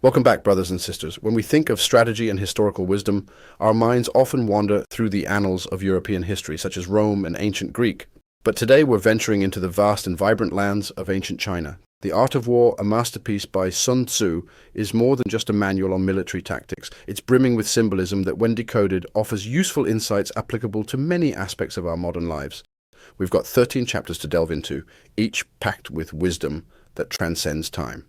Welcome back, brothers and sisters. When we think of strategy and historical wisdom, our minds often wander through the annals of European history, such as Rome and ancient Greek. But today we're venturing into the vast and vibrant lands of ancient China. The Art of War, a masterpiece by Sun Tzu, is more than just a manual on military tactics. It's brimming with symbolism that, when decoded, offers useful insights applicable to many aspects of our modern lives. We've got 13 chapters to delve into, each packed with wisdom that transcends time.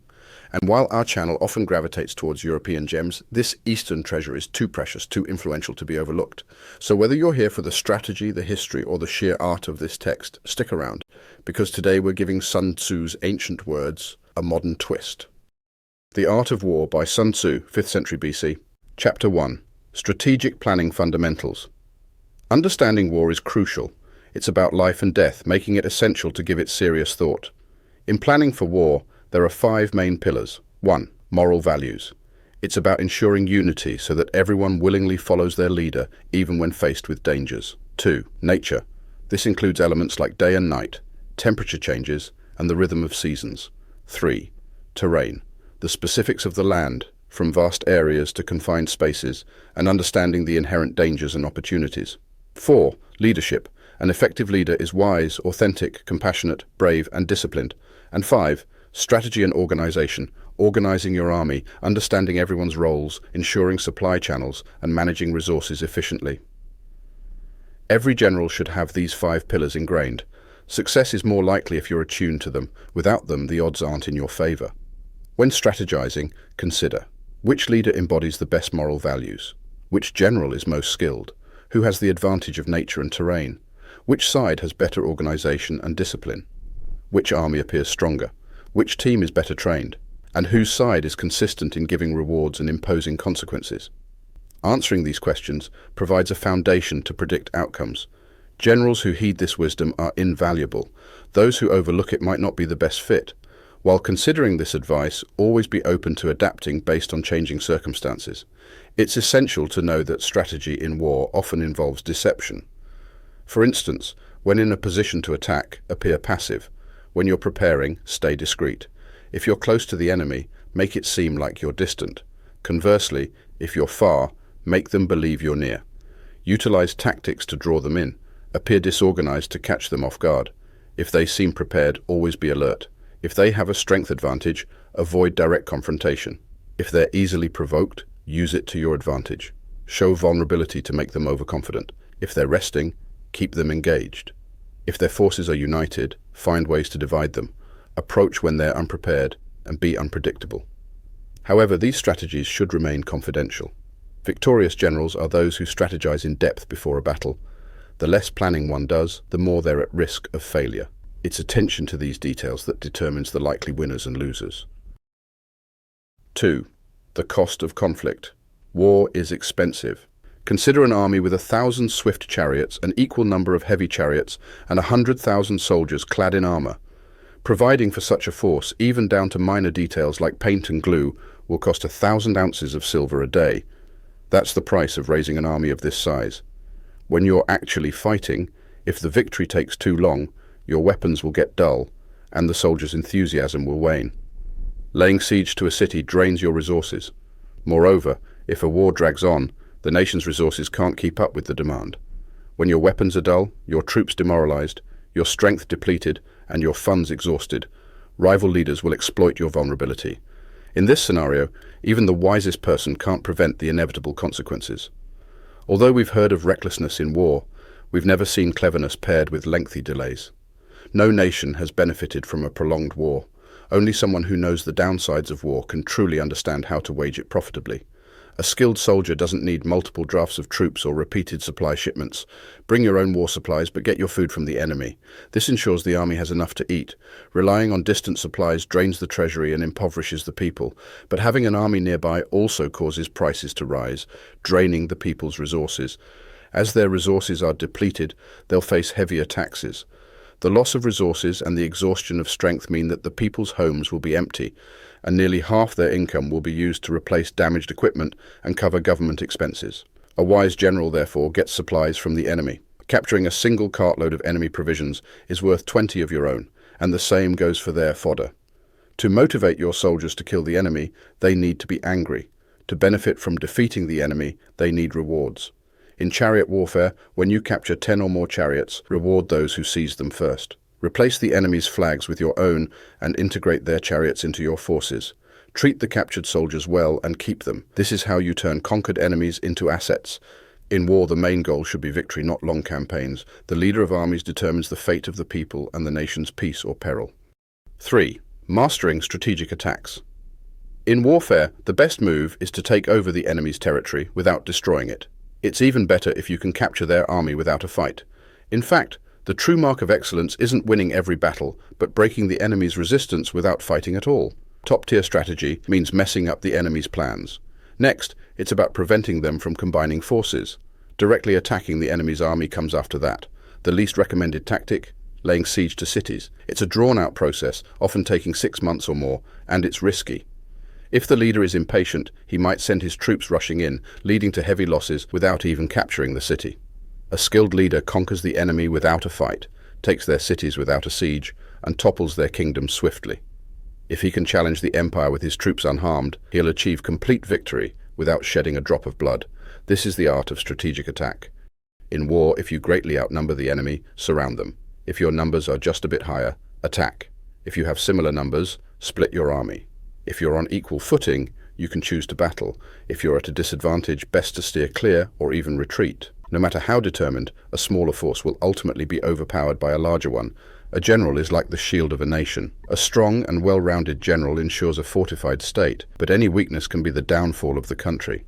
And while our channel often gravitates towards European gems, this Eastern treasure is too precious, too influential to be overlooked. So whether you're here for the strategy, the history, or the sheer art of this text, stick around, because today we're giving Sun Tzu's ancient words a modern twist. The Art of War by Sun Tzu, 5th century BC. Chapter 1. Strategic Planning Fundamentals. Understanding war is crucial. It's about life and death, making it essential to give it serious thought. In planning for war, there are 5 main pillars. 1. Moral values. It's about ensuring unity so that everyone willingly follows their leader, even when faced with dangers. 2. Nature. This includes elements like day and night, temperature changes, and the rhythm of seasons. 3. Terrain. The specifics of the land, from vast areas to confined spaces, and understanding the inherent dangers and opportunities. 4. Leadership. An effective leader is wise, authentic, compassionate, brave, and disciplined. And 5. Strategy and organization, organizing your army, understanding everyone's roles, ensuring supply channels, and managing resources efficiently. Every general should have these 5 pillars ingrained. Success is more likely if you're attuned to them. Without them, the odds aren't in your favor. When strategizing, consider: which leader embodies the best moral values? Which general is most skilled? Who has the advantage of nature and terrain? Which side has better organization and discipline? Which army appears stronger? Which team is better trained? And whose side is consistent in giving rewards and imposing consequences? Answering these questions provides a foundation to predict outcomes. Generals who heed this wisdom are invaluable. Those who overlook it might not be the best fit. While considering this advice, always be open to adapting based on changing circumstances. It's essential to know that strategy in war often involves deception. For instance, when in a position to attack, appear passive. When you're preparing, stay discreet. If you're close to the enemy, make it seem like you're distant. Conversely, if you're far, make them believe you're near. Utilize tactics to draw them in. Appear disorganized to catch them off guard. If they seem prepared, always be alert. If they have a strength advantage, avoid direct confrontation. If they're easily provoked, use it to your advantage. Show vulnerability to make them overconfident. If they're resting, keep them engaged. If their forces are united, find ways to divide them. Approach when they're unprepared, and be unpredictable. However, these strategies should remain confidential. Victorious generals are those who strategize in depth before a battle. The less planning one does, the more they're at risk of failure. It's attention to these details that determines the likely winners and losers. 2. The cost of conflict. War is expensive. Consider an army with 1,000 swift chariots, an equal number of heavy chariots, and 100,000 soldiers clad in armor. Providing for such a force, even down to minor details like paint and glue, will cost 1,000 ounces of silver a day. That's the price of raising an army of this size. When you're actually fighting, if the victory takes too long, your weapons will get dull, and the soldiers' enthusiasm will wane. Laying siege to a city drains your resources. Moreover, if a war drags on, the nation's resources can't keep up with the demand. When your weapons are dull, your troops demoralized, your strength depleted, and your funds exhausted, rival leaders will exploit your vulnerability. In this scenario, even the wisest person can't prevent the inevitable consequences. Although we've heard of recklessness in war, we've never seen cleverness paired with lengthy delays. No nation has benefited from a prolonged war. Only someone who knows the downsides of war can truly understand how to wage it profitably. A skilled soldier doesn't need multiple drafts of troops or repeated supply shipments. Bring your own war supplies, but get your food from the enemy. This ensures the army has enough to eat. Relying on distant supplies drains the treasury and impoverishes the people, but having an army nearby also causes prices to rise, draining the people's resources. As their resources are depleted, they'll face heavier taxes. The loss of resources and the exhaustion of strength mean that the people's homes will be empty, and nearly half their income will be used to replace damaged equipment and cover government expenses. A wise general, therefore, gets supplies from the enemy. Capturing a single cartload of enemy provisions is worth 20 of your own, and the same goes for their fodder. To motivate your soldiers to kill the enemy, they need to be angry. To benefit from defeating the enemy, they need rewards. In chariot warfare, when you capture 10 or more chariots, reward those who seize them first. Replace the enemy's flags with your own and integrate their chariots into your forces. Treat the captured soldiers well and keep them. This is how you turn conquered enemies into assets. In war, the main goal should be victory, not long campaigns. The leader of armies determines the fate of the people and the nation's peace or peril. 3. Mastering strategic attacks. In warfare, the best move is to take over the enemy's territory without destroying it. It's even better if you can capture their army without a fight. In fact, the true mark of excellence isn't winning every battle, but breaking the enemy's resistance without fighting at all. Top-tier strategy means messing up the enemy's plans. Next, it's about preventing them from combining forces. Directly attacking the enemy's army comes after that. The least recommended tactic? Laying siege to cities. It's a drawn-out process, often taking 6 months or more, and it's risky. If the leader is impatient, he might send his troops rushing in, leading to heavy losses without even capturing the city. A skilled leader conquers the enemy without a fight, takes their cities without a siege, and topples their kingdom swiftly. If he can challenge the empire with his troops unharmed, he'll achieve complete victory without shedding a drop of blood. This is the art of strategic attack. In war, if you greatly outnumber the enemy, surround them. If your numbers are just a bit higher, attack. If you have similar numbers, split your army. If you're on equal footing, you can choose to battle. If you're at a disadvantage, best to steer clear or even retreat. No matter how determined, a smaller force will ultimately be overpowered by a larger one. A general is like the shield of a nation. A strong and well-rounded general ensures a fortified state, but any weakness can be the downfall of the country.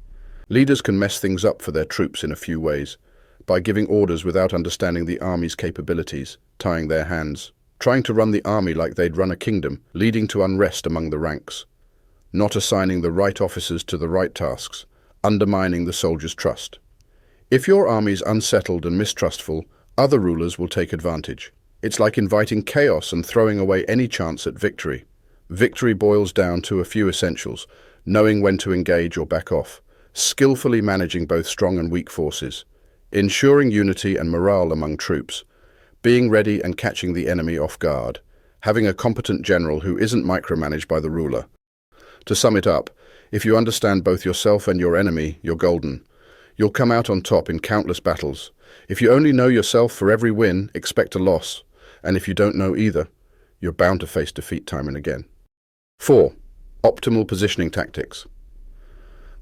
Leaders can mess things up for their troops in a few ways. By giving orders without understanding the army's capabilities, tying their hands, trying to run the army like they'd run a kingdom, leading to unrest among the ranks, not assigning the right officers to the right tasks, undermining the soldiers' trust. If your army's unsettled and mistrustful, other rulers will take advantage. It's like inviting chaos and throwing away any chance at victory. Victory boils down to a few essentials: knowing when to engage or back off, skillfully managing both strong and weak forces, ensuring unity and morale among troops, being ready and catching the enemy off guard, having a competent general who isn't micromanaged by the ruler. To sum it up, if you understand both yourself and your enemy, you're golden. You'll come out on top in countless battles. If you only know yourself, for every win, expect a loss. And if you don't know either, you're bound to face defeat time and again. 4. Optimal positioning tactics.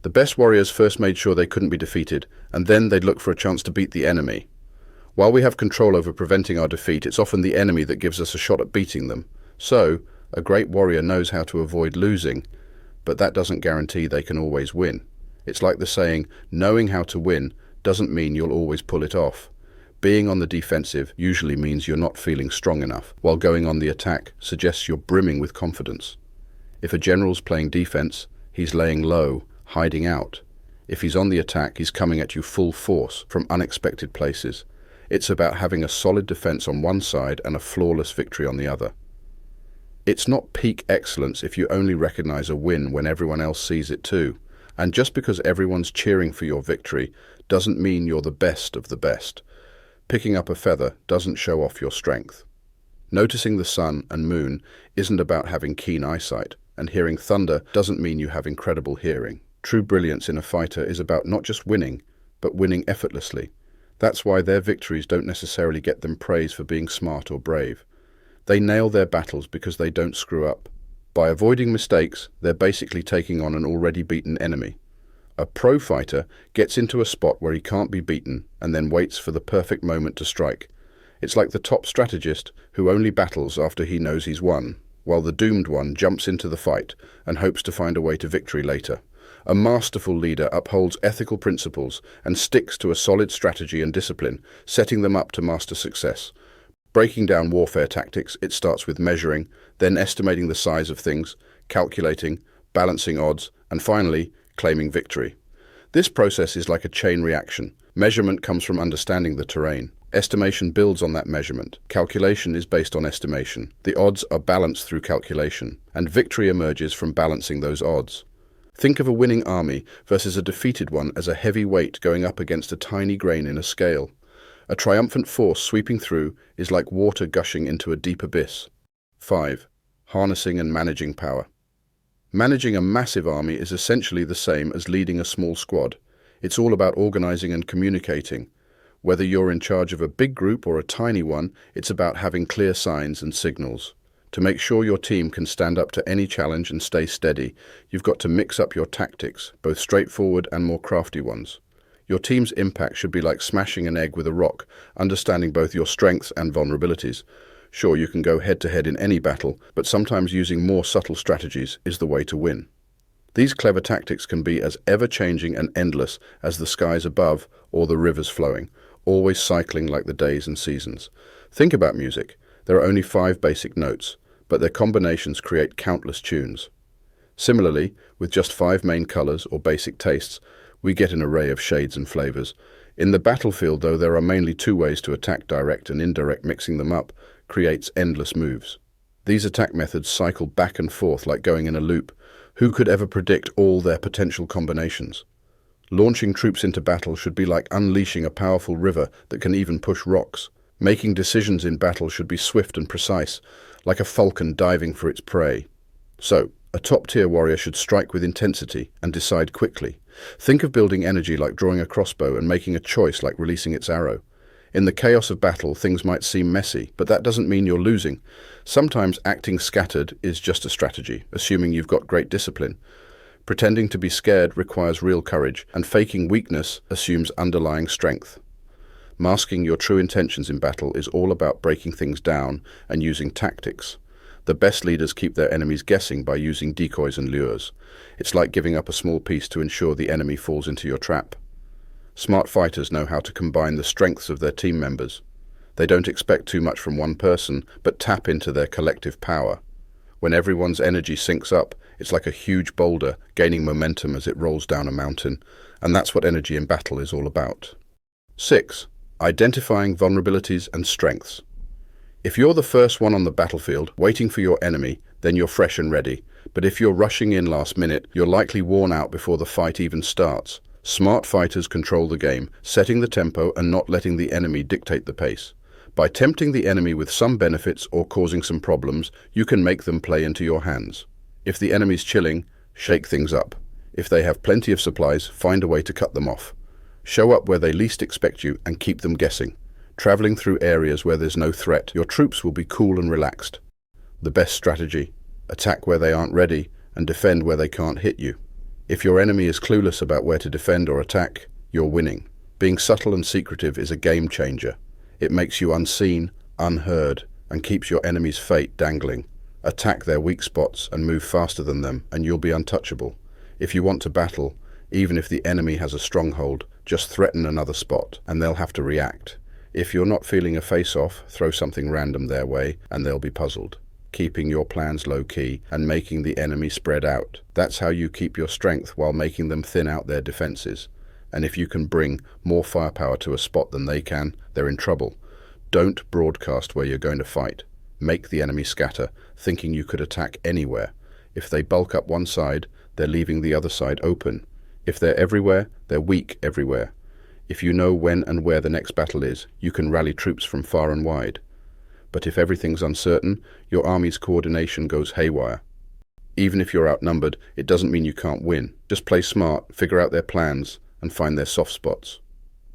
The best warriors first made sure they couldn't be defeated, and then they'd look for a chance to beat the enemy. While we have control over preventing our defeat, it's often the enemy that gives us a shot at beating them. So, a great warrior knows how to avoid losing, but that doesn't guarantee they can always win. It's like the saying, knowing how to win doesn't mean you'll always pull it off. Being on the defensive usually means you're not feeling strong enough, while going on the attack suggests you're brimming with confidence. If a general's playing defense, he's laying low, hiding out. If he's on the attack, he's coming at you full force from unexpected places. It's about having a solid defense on one side and a flawless victory on the other. It's not peak excellence if you only recognize a win when everyone else sees it too. And just because everyone's cheering for your victory doesn't mean you're the best of the best. Picking up a feather doesn't show off your strength. Noticing the sun and moon isn't about having keen eyesight, and hearing thunder doesn't mean you have incredible hearing. True brilliance in a fighter is about not just winning, but winning effortlessly. That's why their victories don't necessarily get them praise for being smart or brave. They nail their battles because they don't screw up. By avoiding mistakes, they're basically taking on an already beaten enemy. A pro fighter gets into a spot where he can't be beaten and then waits for the perfect moment to strike. It's like the top strategist who only battles after he knows he's won, while the doomed one jumps into the fight and hopes to find a way to victory later. A masterful leader upholds ethical principles and sticks to a solid strategy and discipline, setting them up to master success. Breaking down warfare tactics, it starts with measuring, then estimating the size of things, calculating, balancing odds, and finally, claiming victory. This process is like a chain reaction. Measurement comes from understanding the terrain. Estimation builds on that measurement. Calculation is based on estimation. The odds are balanced through calculation, and victory emerges from balancing those odds. Think of a winning army versus a defeated one as a heavy weight going up against a tiny grain in a scale. A triumphant force sweeping through is like water gushing into a deep abyss. 5. harnessing and managing power. Managing a massive army is essentially the same as leading a small squad. It's all about organizing and communicating. Whether you're in charge of a big group or a tiny one, it's about having clear signs and signals. To make sure your team can stand up to any challenge and stay steady, you've got to mix up your tactics, both straightforward and more crafty ones. Your team's impact should be like smashing an egg with a rock, understanding both your strengths and vulnerabilities. Sure, you can go head-to-head in any battle, but sometimes using more subtle strategies is the way to win. These clever tactics can be as ever-changing and endless as the skies above or the rivers flowing, always cycling like the days and seasons. Think about music. There are only 5 basic notes, but their combinations create countless tunes. Similarly, with just 5 main colors or basic tastes, we get an array of shades and flavors. In the battlefield, though, there are mainly 2 ways to attack: direct and indirect. Mixing them up creates endless moves. These attack methods cycle back and forth like going in a loop. Who could ever predict all their potential combinations? Launching troops into battle should be like unleashing a powerful river that can even push rocks. Making decisions in battle should be swift and precise, like a falcon diving for its prey. So, a top-tier warrior should strike with intensity and decide quickly. Think of building energy like drawing a crossbow and making a choice like releasing its arrow. In the chaos of battle, things might seem messy, but that doesn't mean you're losing. Sometimes acting scattered is just a strategy, assuming you've got great discipline. Pretending to be scared requires real courage, and faking weakness assumes underlying strength. Masking your true intentions in battle is all about breaking things down and using tactics. The best leaders keep their enemies guessing by using decoys and lures. It's like giving up a small piece to ensure the enemy falls into your trap. Smart fighters know how to combine the strengths of their team members. They don't expect too much from one person, but tap into their collective power. When everyone's energy syncs up, it's like a huge boulder gaining momentum as it rolls down a mountain, and that's what energy in battle is all about. 6. Identifying vulnerabilities and strengths. If you're the first one on the battlefield, waiting for your enemy, then you're fresh and ready. But if you're rushing in last minute, you're likely worn out before the fight even starts. Smart fighters control the game, setting the tempo and not letting the enemy dictate the pace. By tempting the enemy with some benefits or causing some problems, you can make them play into your hands. If the enemy's chilling, shake things up. If they have plenty of supplies, find a way to cut them off. Show up where they least expect you and keep them guessing. Traveling through areas where there's no threat, your troops will be cool and relaxed. The best strategy: attack where they aren't ready and defend where they can't hit you. If your enemy is clueless about where to defend or attack, you're winning. Being subtle and secretive is a game changer. It makes you unseen, unheard, and keeps your enemy's fate dangling. Attack their weak spots and move faster than them, and you'll be untouchable. If you want to battle, even if the enemy has a stronghold, just threaten another spot, and they'll have to react. If you're not feeling a face-off, throw something random their way, and they'll be puzzled. Keeping your plans low-key and making the enemy spread out. That's how you keep your strength while making them thin out their defenses. And if you can bring more firepower to a spot than they can, they're in trouble. Don't broadcast where you're going to fight. Make the enemy scatter, thinking you could attack anywhere. If they bulk up one side, they're leaving the other side open. If they're everywhere, they're weak everywhere. If you know when and where the next battle is, you can rally troops from far and wide. But if everything's uncertain, your army's coordination goes haywire. Even if you're outnumbered, it doesn't mean you can't win. Just play smart, figure out their plans, and find their soft spots.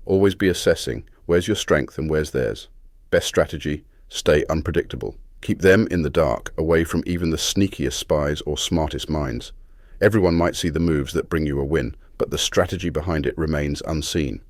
Always be assessing where's your strength and where's theirs. Best strategy: stay unpredictable. Keep them in the dark, away from even the sneakiest spies or smartest minds. Everyone might see the moves that bring you a win, but the strategy behind it remains unseen.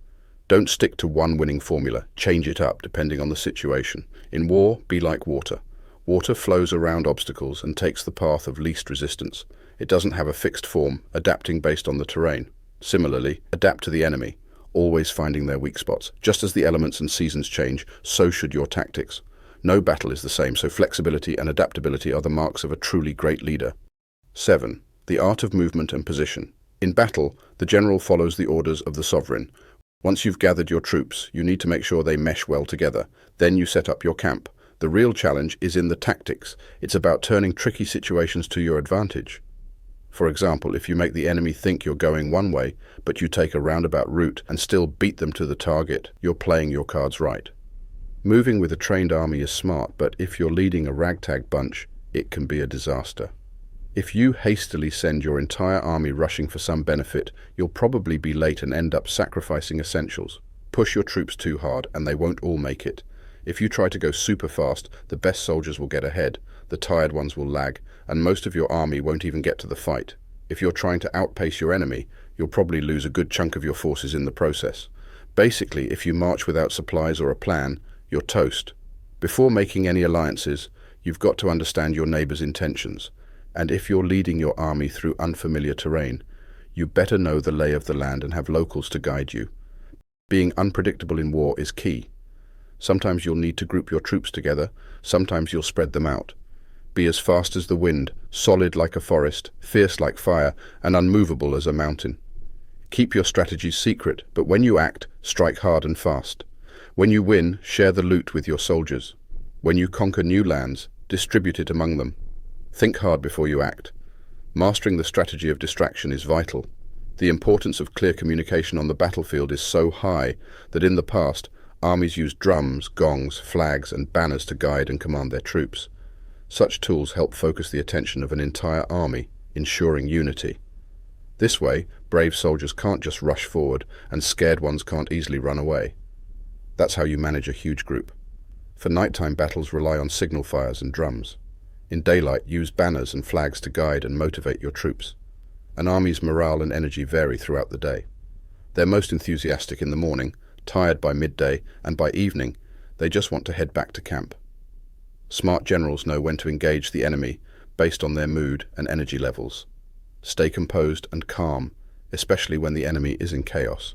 Don't stick to one winning formula. Change it up depending on the situation. In war, be like water. Water flows around obstacles and takes the path of least resistance. It doesn't have a fixed form, adapting based on the terrain. Similarly, adapt to the enemy, always finding their weak spots. Just as the elements and seasons change, so should your tactics. No battle is the same, so flexibility and adaptability are the marks of a truly great leader. 7. The art of movement and position. In battle, the general follows the orders of the sovereign. Once you've gathered your troops, you need to make sure they mesh well together. Then you set up your camp. The real challenge is in the tactics. It's about turning tricky situations to your advantage. For example, if you make the enemy think you're going one way, but you take a roundabout route and still beat them to the target, you're playing your cards right. Moving with a trained army is smart, but if you're leading a ragtag bunch, it can be a disaster. If you hastily send your entire army rushing for some benefit, you'll probably be late and end up sacrificing essentials. Push your troops too hard and they won't all make it. If you try to go super fast, the best soldiers will get ahead, the tired ones will lag, and most of your army won't even get to the fight. If you're trying to outpace your enemy, you'll probably lose a good chunk of your forces in the process. Basically, if you march without supplies or a plan, you're toast. Before making any alliances, you've got to understand your neighbor's intentions. And if you're leading your army through unfamiliar terrain, you better know the lay of the land and have locals to guide you. Being unpredictable in war is key. Sometimes you'll need to group your troops together, sometimes you'll spread them out. Be as fast as the wind, solid like a forest, fierce like fire, and unmovable as a mountain. Keep your strategies secret, but when you act, strike hard and fast. When you win, share the loot with your soldiers. When you conquer new lands, distribute it among them. Think hard before you act. Mastering the strategy of distraction is vital. The importance of clear communication on the battlefield is so high that in the past, armies used drums, gongs, flags, and banners to guide and command their troops. Such tools help focus the attention of an entire army, ensuring unity. This way, brave soldiers can't just rush forward, and scared ones can't easily run away. That's how you manage a huge group. For nighttime battles, rely on signal fires and drums. In daylight, use banners and flags to guide and motivate your troops. An army's morale and energy vary throughout the day. They're most enthusiastic in the morning, tired by midday, and by evening, they just want to head back to camp. Smart generals know when to engage the enemy based on their mood and energy levels. Stay composed and calm, especially when the enemy is in chaos.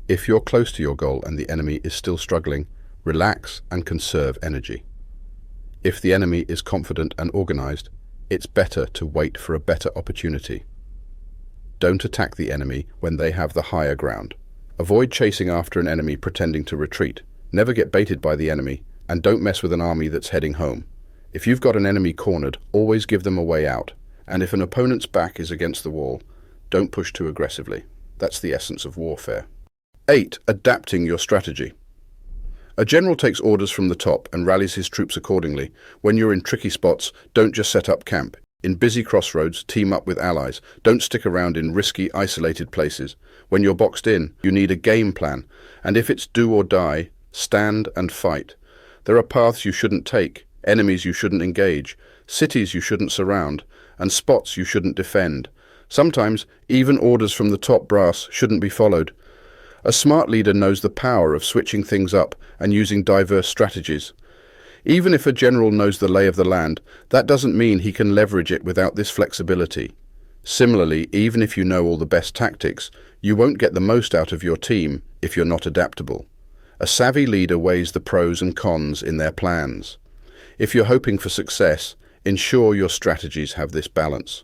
If you're close to your goal and the enemy is still struggling, relax and conserve energy. If the enemy is confident and organized, it's better to wait for a better opportunity. Don't attack the enemy when they have the higher ground. Avoid chasing after an enemy pretending to retreat. Never get baited by the enemy, and don't mess with an army that's heading home. If you've got an enemy cornered, always give them a way out. And if an opponent's back is against the wall, don't push too aggressively. That's the essence of warfare. 8. Adapting your strategy. A general takes orders from the top and rallies his troops accordingly. When you're in tricky spots, don't just set up camp. In busy crossroads, team up with allies. Don't stick around in risky, isolated places. When you're boxed in, you need a game plan. And if it's do or die, stand and fight. There are paths you shouldn't take, enemies you shouldn't engage, cities you shouldn't surround, and spots you shouldn't defend. Sometimes, even orders from the top brass shouldn't be followed. A smart leader knows the power of switching things up and using diverse strategies. Even if a general knows the lay of the land, that doesn't mean he can leverage it without this flexibility. Similarly, even if you know all the best tactics, you won't get the most out of your team if you're not adaptable. A savvy leader weighs the pros and cons in their plans. If you're hoping for success, ensure your strategies have this balance.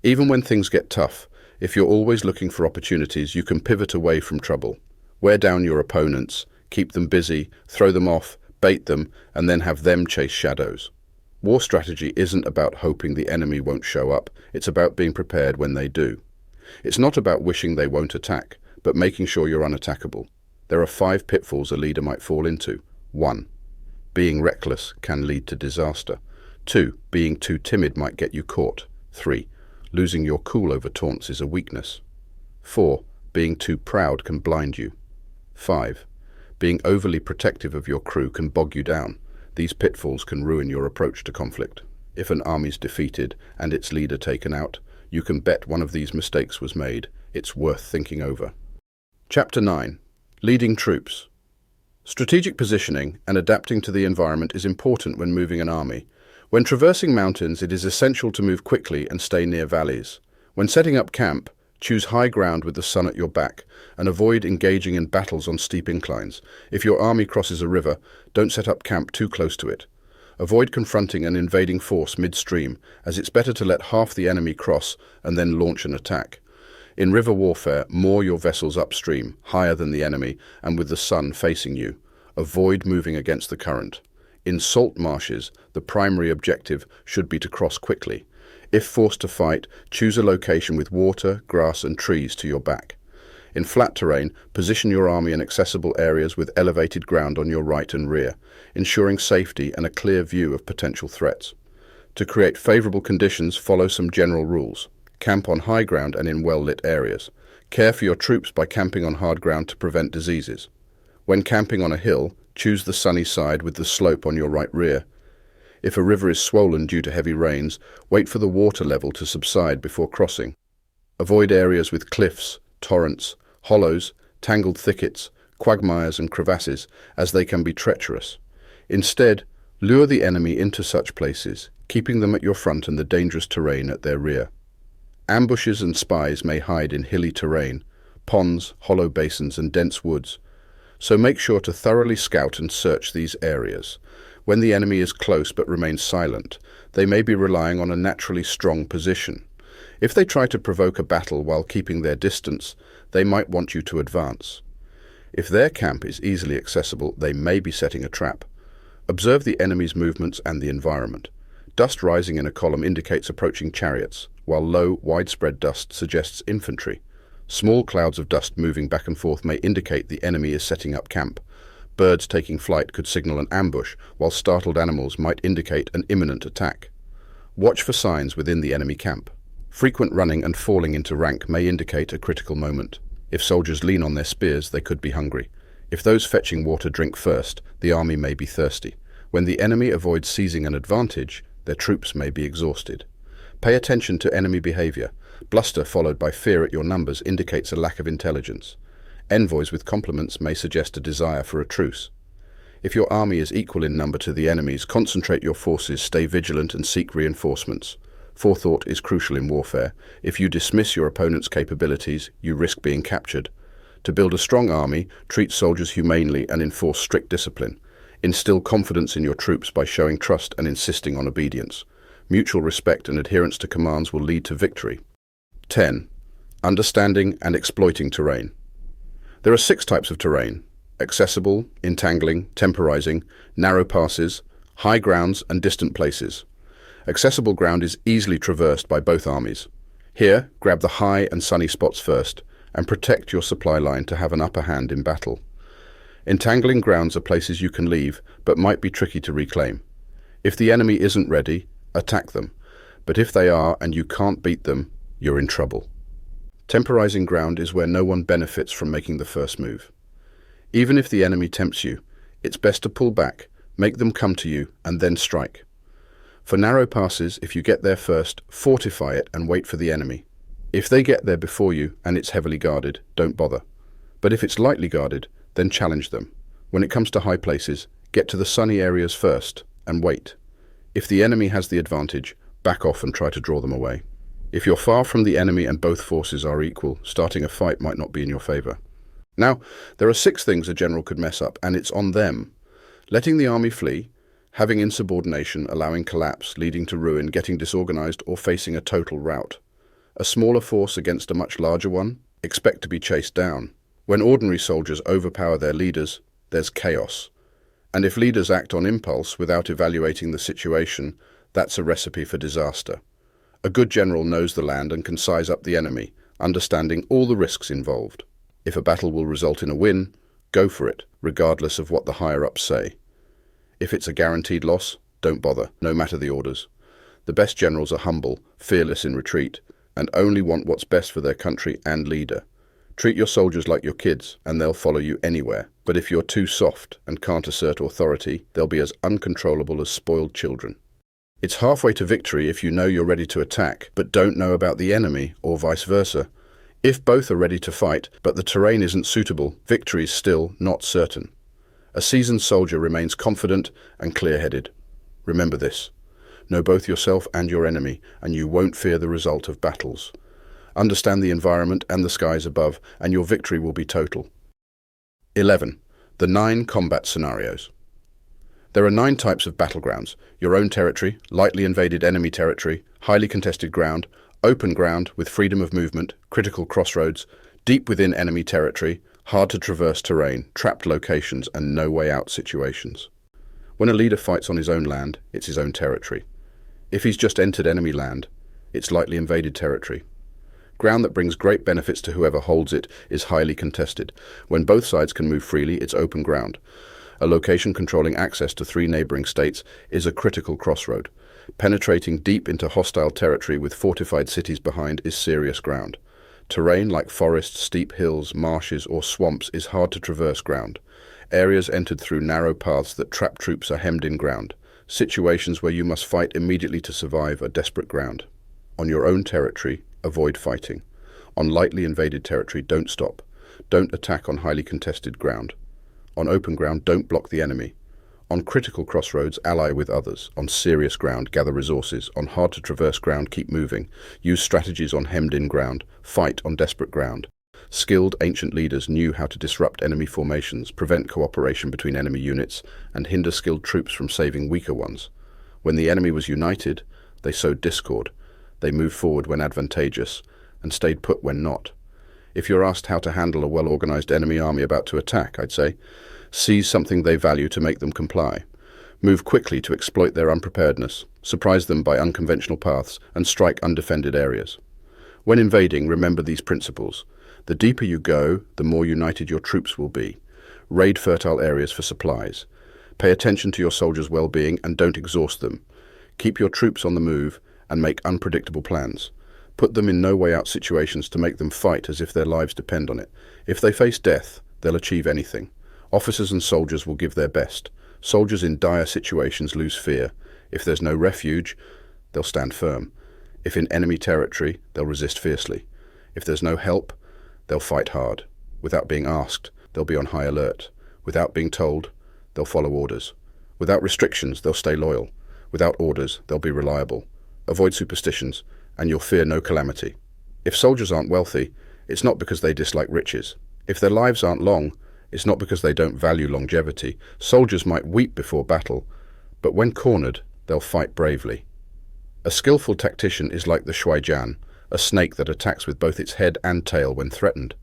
Even when things get tough, if you're always looking for opportunities, you can pivot away from trouble. Wear down your opponents, keep them busy, throw them off, bait them, and then have them chase shadows. War strategy isn't about hoping the enemy won't show up, it's about being prepared when they do. It's not about wishing they won't attack, but making sure you're unattackable. There are 5 pitfalls a leader might fall into. 1. Being reckless can lead to disaster. 2. Being too timid might get you caught. 3. Losing your cool over taunts is a weakness. 4. Being too proud can blind you. 5. Being overly protective of your crew can bog you down. These pitfalls can ruin your approach to conflict. If an army's defeated and its leader taken out, you can bet one of these mistakes was made. It's worth thinking over. Chapter 9. Leading troops. Strategic positioning and adapting to the environment is important when moving an army. When traversing mountains, it is essential to move quickly and stay near valleys. When setting up camp, choose high ground with the sun at your back and avoid engaging in battles on steep inclines. If your army crosses a river, don't set up camp too close to it. Avoid confronting an invading force midstream, as it's better to let half the enemy cross and then launch an attack. In river warfare, moor your vessels upstream, higher than the enemy, and with the sun facing you. Avoid moving against the current. In salt marshes, the primary objective should be to cross quickly. If forced to fight, choose a location with water, grass, and trees to your back. In flat terrain, position your army in accessible areas with elevated ground on your right and rear, ensuring safety and a clear view of potential threats. To create favorable conditions, follow some general rules. Camp on high ground and in well-lit areas. Care for your troops by camping on hard ground to prevent diseases. When camping on a hill, choose the sunny side with the slope on your right rear. If a river is swollen due to heavy rains, wait for the water level to subside before crossing. Avoid areas with cliffs, torrents, hollows, tangled thickets, quagmires and crevasses, as they can be treacherous. Instead, lure the enemy into such places, keeping them at your front and the dangerous terrain at their rear. Ambushes and spies may hide in hilly terrain, ponds, hollow basins and dense woods, so make sure to thoroughly scout and search these areas. When the enemy is close but remains silent, they may be relying on a naturally strong position. If they try to provoke a battle while keeping their distance, they might want you to advance. If their camp is easily accessible, they may be setting a trap. Observe the enemy's movements and the environment. Dust rising in a column indicates approaching chariots, while low, widespread dust suggests infantry. Small clouds of dust moving back and forth may indicate the enemy is setting up camp. Birds taking flight could signal an ambush, while startled animals might indicate an imminent attack. Watch for signs within the enemy camp. Frequent running and falling into rank may indicate a critical moment. If soldiers lean on their spears, they could be hungry. If those fetching water drink first, the army may be thirsty. When the enemy avoids seizing an advantage, their troops may be exhausted. Pay attention to enemy behavior. Bluster followed by fear at your numbers indicates a lack of intelligence. Envoys with compliments may suggest a desire for a truce. If your army is equal in number to the enemy's, concentrate your forces, stay vigilant and seek reinforcements. Forethought is crucial in warfare. If you dismiss your opponent's capabilities, you risk being captured. To build a strong army, treat soldiers humanely and enforce strict discipline. Instill confidence in your troops by showing trust and insisting on obedience. Mutual respect and adherence to commands will lead to victory. 10. Understanding and exploiting terrain. There are 6 types of terrain: accessible, entangling, temporizing, narrow passes, high grounds, and distant places. Accessible ground is easily traversed by both armies. Here, grab the high and sunny spots first, and protect your supply line to have an upper hand in battle. Entangling grounds are places you can leave, but might be tricky to reclaim. If the enemy isn't ready, attack them, but if they are and you can't beat them, you're in trouble. Temporizing ground is where no one benefits from making the first move. Even if the enemy tempts you, it's best to pull back, make them come to you, and then strike. For narrow passes, if you get there first, fortify it and wait for the enemy. If they get there before you and it's heavily guarded, don't bother. But if it's lightly guarded, then challenge them. When it comes to high places, get to the sunny areas first and wait. If the enemy has the advantage, back off and try to draw them away. If you're far from the enemy and both forces are equal, starting a fight might not be in your favor. Now, there are 6 things a general could mess up, and it's on them. Letting the army flee, having insubordination, allowing collapse, leading to ruin, getting disorganized, or facing a total rout. A smaller force against a much larger one, expect to be chased down. When ordinary soldiers overpower their leaders, there's chaos. And if leaders act on impulse without evaluating the situation, that's a recipe for disaster. A good general knows the land and can size up the enemy, understanding all the risks involved. If a battle will result in a win, go for it, regardless of what the higher-ups say. If it's a guaranteed loss, don't bother, no matter the orders. The best generals are humble, fearless in retreat, and only want what's best for their country and leader. Treat your soldiers like your kids, and they'll follow you anywhere. But if you're too soft and can't assert authority, they'll be as uncontrollable as spoiled children. It's halfway to victory if you know you're ready to attack, but don't know about the enemy, or vice versa. If both are ready to fight, but the terrain isn't suitable, victory's still not certain. A seasoned soldier remains confident and clear-headed. Remember this. Know both yourself and your enemy, and you won't fear the result of battles. Understand the environment and the skies above, and your victory will be total. 11. The 9 combat scenarios. There are 9 types of battlegrounds: your own territory, lightly invaded enemy territory, highly contested ground, open ground with freedom of movement, critical crossroads, deep within enemy territory, hard to traverse terrain, trapped locations, and no way out situations. When a leader fights on his own land, it's his own territory. If he's just entered enemy land, it's lightly invaded territory. Ground that brings great benefits to whoever holds it is highly contested. When both sides can move freely, it's open ground. A location controlling access to 3 neighboring states is a critical crossroad. Penetrating deep into hostile territory with fortified cities behind is serious ground. Terrain like forests, steep hills, marshes, or swamps is hard to traverse ground. Areas entered through narrow paths that trap troops are hemmed in ground. Situations where you must fight immediately to survive are desperate ground. On your own territory, avoid fighting. On lightly invaded territory, don't stop. Don't attack on highly contested ground. On open ground, don't block the enemy. On critical crossroads, ally with others. On serious ground, gather resources. On hard-to-traverse ground, keep moving. Use strategies on hemmed-in ground. Fight on desperate ground. Skilled ancient leaders knew how to disrupt enemy formations, prevent cooperation between enemy units, and hinder skilled troops from saving weaker ones. When the enemy was united, they sowed discord. They moved forward when advantageous, and stayed put when not. If you're asked how to handle a well-organized enemy army about to attack, I'd say, seize something they value to make them comply. Move quickly to exploit their unpreparedness, surprise them by unconventional paths, and strike undefended areas. When invading, remember these principles. The deeper you go, the more united your troops will be. Raid fertile areas for supplies. Pay attention to your soldiers' well-being and don't exhaust them. Keep your troops on the move and make unpredictable plans. Put them in no-way-out situations to make them fight as if their lives depend on it. If they face death, they'll achieve anything. Officers and soldiers will give their best. Soldiers in dire situations lose fear. If there's no refuge, they'll stand firm. If in enemy territory, they'll resist fiercely. If there's no help, they'll fight hard. Without being asked, they'll be on high alert. Without being told, they'll follow orders. Without restrictions, they'll stay loyal. Without orders, they'll be reliable. Avoid superstitions, and you'll fear no calamity. If soldiers aren't wealthy, it's not because they dislike riches. If their lives aren't long, it's not because they don't value longevity. Soldiers might weep before battle, but when cornered, they'll fight bravely. A skillful tactician is like the shuaijian, a snake that attacks with both its head and tail when threatened.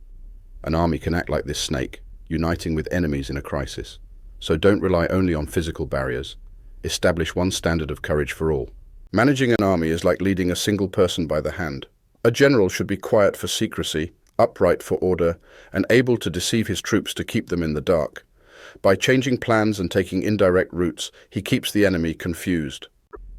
An army can act like this snake, uniting with enemies in a crisis. So don't rely only on physical barriers. Establish one standard of courage for all. Managing an army is like leading a single person by the hand. A general should be quiet for secrecy, upright for order, and able to deceive his troops to keep them in the dark. By changing plans and taking indirect routes, he keeps the enemy confused.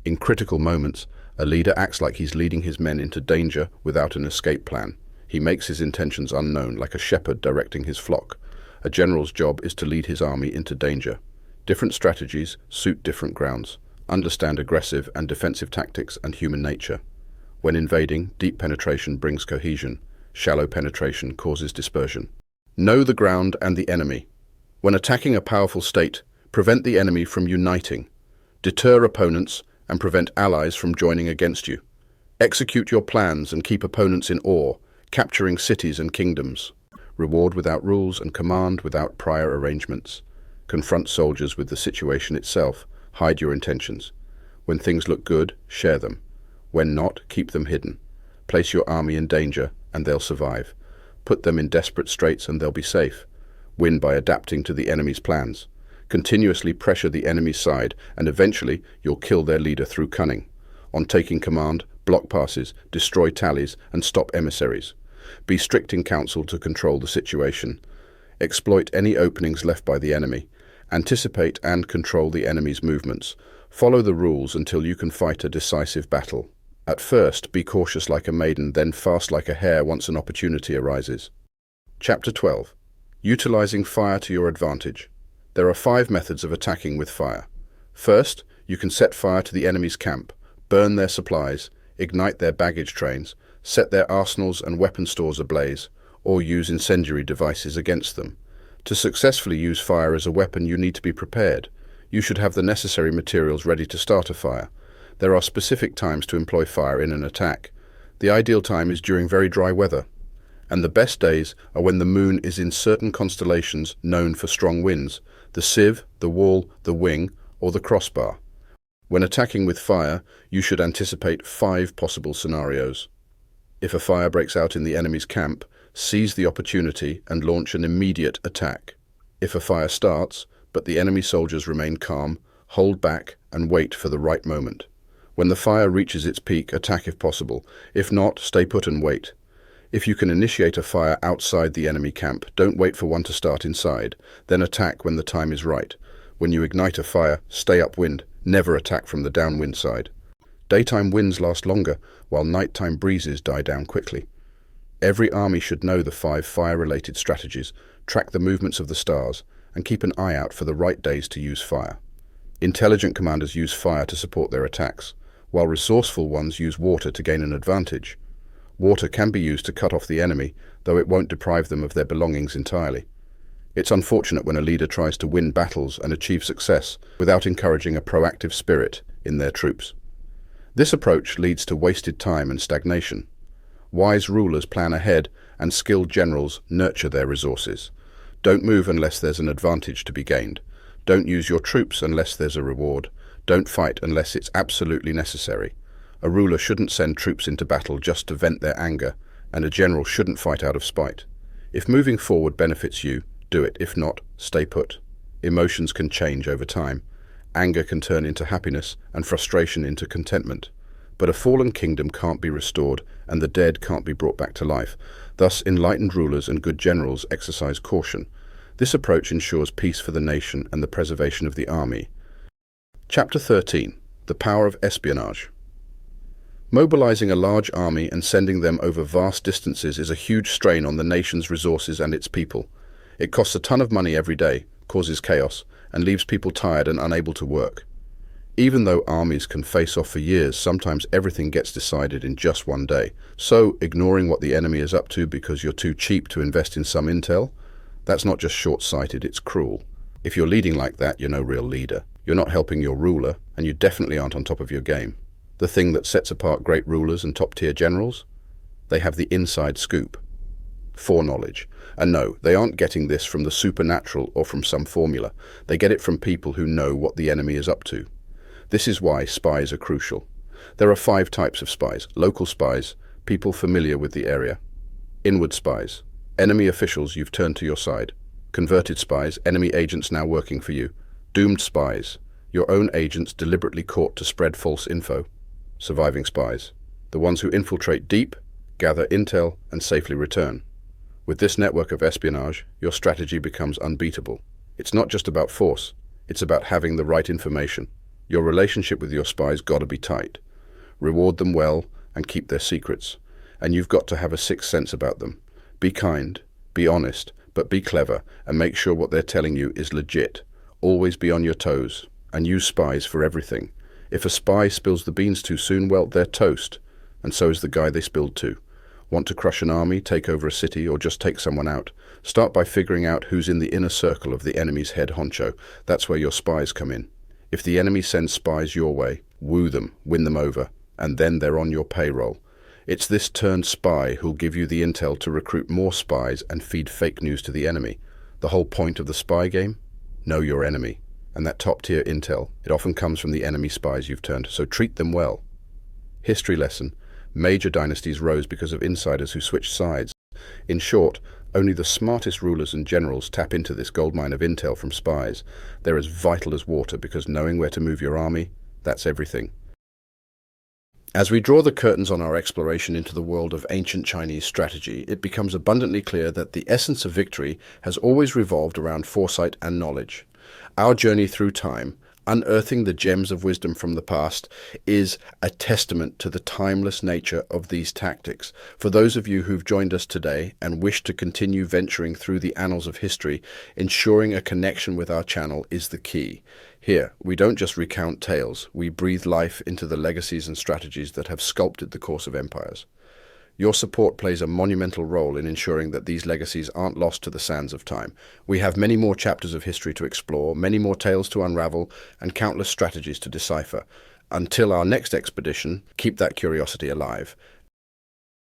In critical moments, a leader acts like he's leading his men into danger without an escape plan. He makes his intentions unknown, like a shepherd directing his flock. A general's job is to lead his army into danger. Different strategies suit different grounds. Understand aggressive and defensive tactics and human nature. When invading, deep penetration brings cohesion. Shallow penetration causes dispersion. Know the ground and the enemy. When attacking a powerful state, prevent the enemy from uniting. Deter opponents and prevent allies from joining against you. Execute your plans and keep opponents in awe, capturing cities and kingdoms. Reward without rules and command without prior arrangements. Confront soldiers with the situation itself. Hide your intentions. When things look good, share them. When not, keep them hidden. Place your army in danger, and they'll survive. Put them in desperate straits, and they'll be safe. Win by adapting to the enemy's plans. Continuously pressure the enemy's side, and eventually you'll kill their leader through cunning. On taking command, block passes, destroy tallies, and stop emissaries. Be strict in counsel to control the situation. Exploit any openings left by the enemy. Anticipate and control the enemy's movements. Follow the rules until you can fight a decisive battle. At first, be cautious like a maiden, then fast like a hare once an opportunity arises. Chapter 12. Utilizing fire to your advantage. There are 5 methods of attacking with fire. First, you can set fire to the enemy's camp, burn their supplies, ignite their baggage trains, set their arsenals and weapon stores ablaze, or use incendiary devices against them. To successfully use fire as a weapon, you need to be prepared. You should have the necessary materials ready to start a fire. There are specific times to employ fire in an attack. The ideal time is during very dry weather, and the best days are when the moon is in certain constellations known for strong winds, the sieve, the wall, the wing, or the crossbar. When attacking with fire, you should anticipate 5 possible scenarios. If a fire breaks out in the enemy's camp, seize the opportunity and launch an immediate attack. If a fire starts, but the enemy soldiers remain calm, hold back and wait for the right moment. When the fire reaches its peak, attack if possible. If not, stay put and wait. If you can initiate a fire outside the enemy camp, don't wait for one to start inside. Then attack when the time is right. When you ignite a fire, stay upwind. Never attack from the downwind side. Daytime winds last longer, while nighttime breezes die down quickly. Every army should know the 5 fire-related strategies, track the movements of the stars, and keep an eye out for the right days to use fire. Intelligent commanders use fire to support their attacks, while resourceful ones use water to gain an advantage. Water can be used to cut off the enemy, though it won't deprive them of their belongings entirely. It's unfortunate when a leader tries to win battles and achieve success without encouraging a proactive spirit in their troops. This approach leads to wasted time and stagnation. Wise rulers plan ahead, and skilled generals nurture their resources. Don't move unless there's an advantage to be gained. Don't use your troops unless there's a reward. Don't fight unless it's absolutely necessary. A ruler shouldn't send troops into battle just to vent their anger, and a general shouldn't fight out of spite. If moving forward benefits you, do it. If not, stay put. Emotions can change over time. Anger can turn into happiness, and frustration into contentment. But a fallen kingdom can't be restored, and the dead can't be brought back to life. Thus, enlightened rulers and good generals exercise caution. This approach ensures peace for the nation and the preservation of the army. Chapter 13. The Power of Espionage. Mobilizing a large army and sending them over vast distances is a huge strain on the nation's resources and its people. It costs a ton of money every day, causes chaos, and leaves people tired and unable to work. Even though armies can face off for years, sometimes everything gets decided in just one day. So, ignoring what the enemy is up to because you're too cheap to invest in some intel? That's not just short-sighted, it's cruel. If you're leading like that, you're no real leader. You're not helping your ruler, and you definitely aren't on top of your game. The thing that sets apart great rulers and top-tier generals? They have the inside scoop. Foreknowledge. And no, they aren't getting this from the supernatural or from some formula. They get it from people who know what the enemy is up to. This is why spies are crucial. There are 5 types of spies. Local spies, people familiar with the area. Inward spies, enemy officials you've turned to your side. Converted spies, enemy agents now working for you. Doomed spies, your own agents deliberately caught to spread false info. Surviving spies, the ones who infiltrate deep, gather intel, and safely return. With this network of espionage, your strategy becomes unbeatable. It's not just about force, it's about having the right information. Your relationship with your spies gotta be tight. Reward them well and keep their secrets. And you've got to have a sixth sense about them. Be kind, be honest, but be clever and make sure what they're telling you is legit. Always be on your toes and use spies for everything. If a spy spills the beans too soon, well, they're toast. And so is the guy they spilled to. Want to crush an army, take over a city, or just take someone out? Start by figuring out who's in the inner circle of the enemy's head honcho. That's where your spies come in. If the enemy sends spies your way, woo them, win them over, and then they're on your payroll. It's this turned spy who'll give you the intel to recruit more spies and feed fake news to the enemy. The whole point of the spy game? Know your enemy. And that top-tier intel, it often comes from the enemy spies you've turned, so treat them well. History lesson. Major dynasties rose because of insiders who switched sides. In short, only the smartest rulers and generals tap into this goldmine of intel from spies. They're as vital as water because knowing where to move your army, that's everything. As we draw the curtains on our exploration into the world of ancient Chinese strategy, it becomes abundantly clear that the essence of victory has always revolved around foresight and knowledge. Our journey through time, unearthing the gems of wisdom from the past, is a testament to the timeless nature of these tactics. For those of you who've joined us today and wish to continue venturing through the annals of history, ensuring a connection with our channel is the key. Here, we don't just recount tales, we breathe life into the legacies and strategies that have sculpted the course of empires. Your support plays a monumental role in ensuring that these legacies aren't lost to the sands of time. We have many more chapters of history to explore, many more tales to unravel, and countless strategies to decipher. Until our next expedition, keep that curiosity alive.